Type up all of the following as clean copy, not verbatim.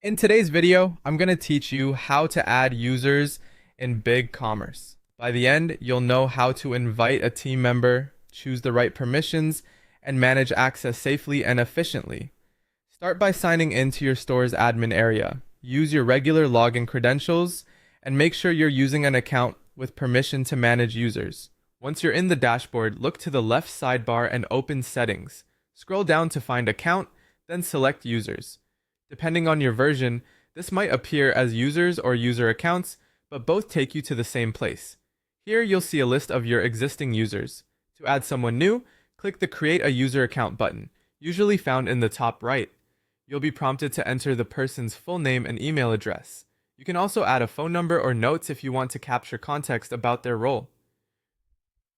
In today's video, I'm going to teach you how to add users in BigCommerce. By the end, you'll know how to invite a team member, choose the right permissions, and manage access safely and efficiently. Start by signing into your store's admin area. Use your regular login credentials, and make sure you're using an account with permission to manage users. Once you're in the dashboard, look to the left sidebar and open Settings. Scroll down to find Account, then select Users. Depending on your version, this might appear as users or user accounts, but both take you to the same place. Here you'll see a list of your existing users. To add someone new, click the Create a User Account button, usually found in the top right. You'll be prompted to enter the person's full name and email address. You can also add a phone number or notes if you want to capture context about their role.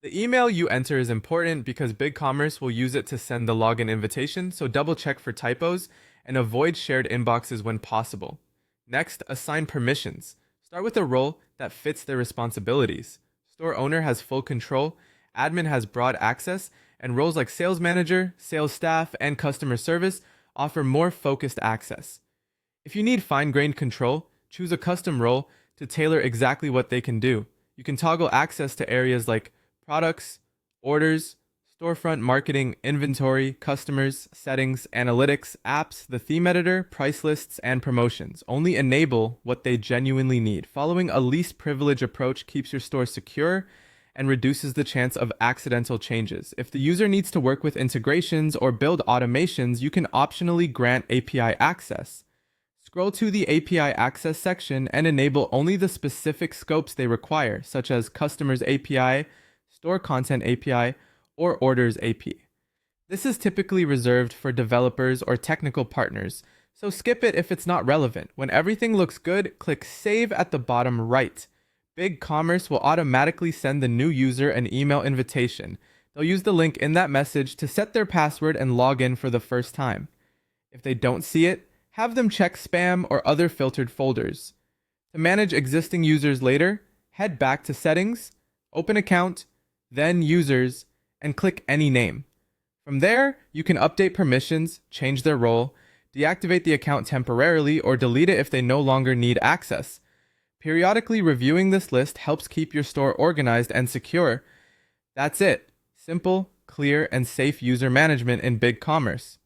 The email you enter is important because BigCommerce will use it to send the login invitation, so double check for typos and avoid shared inboxes when possible. Next, assign permissions. Start with a role that fits their responsibilities. Store owner has full control, admin has broad access, and roles like sales manager, sales staff, and customer service offer more focused access. If you need fine-grained control, choose a custom role to tailor exactly what they can do. You can toggle access to areas like products, orders, storefront marketing, inventory, customers, settings, analytics, apps, the theme editor, price lists, and promotions. Only enable what they genuinely need. Following a least privilege approach keeps your store secure and reduces the chance of accidental changes. If the user needs to work with integrations or build automations, you can optionally grant API access. Scroll to the API access section and enable only the specific scopes they require, such as Customers API, Store Content API, or Orders API. This is typically reserved for developers or technical partners, so skip it if it's not relevant. When everything looks good, click Save at the bottom right. BigCommerce will automatically send the new user an email invitation. They'll use the link in that message to set their password and log in for the first time. If they don't see it, have them check spam or other filtered folders. To manage existing users later, head back to Settings, open Account, then Users, and click any name. From there, you can update permissions, change their role, deactivate the account temporarily, or delete it if they no longer need access. Periodically reviewing this list helps keep your store organized and secure. That's it. Simple, clear, and safe user management in BigCommerce.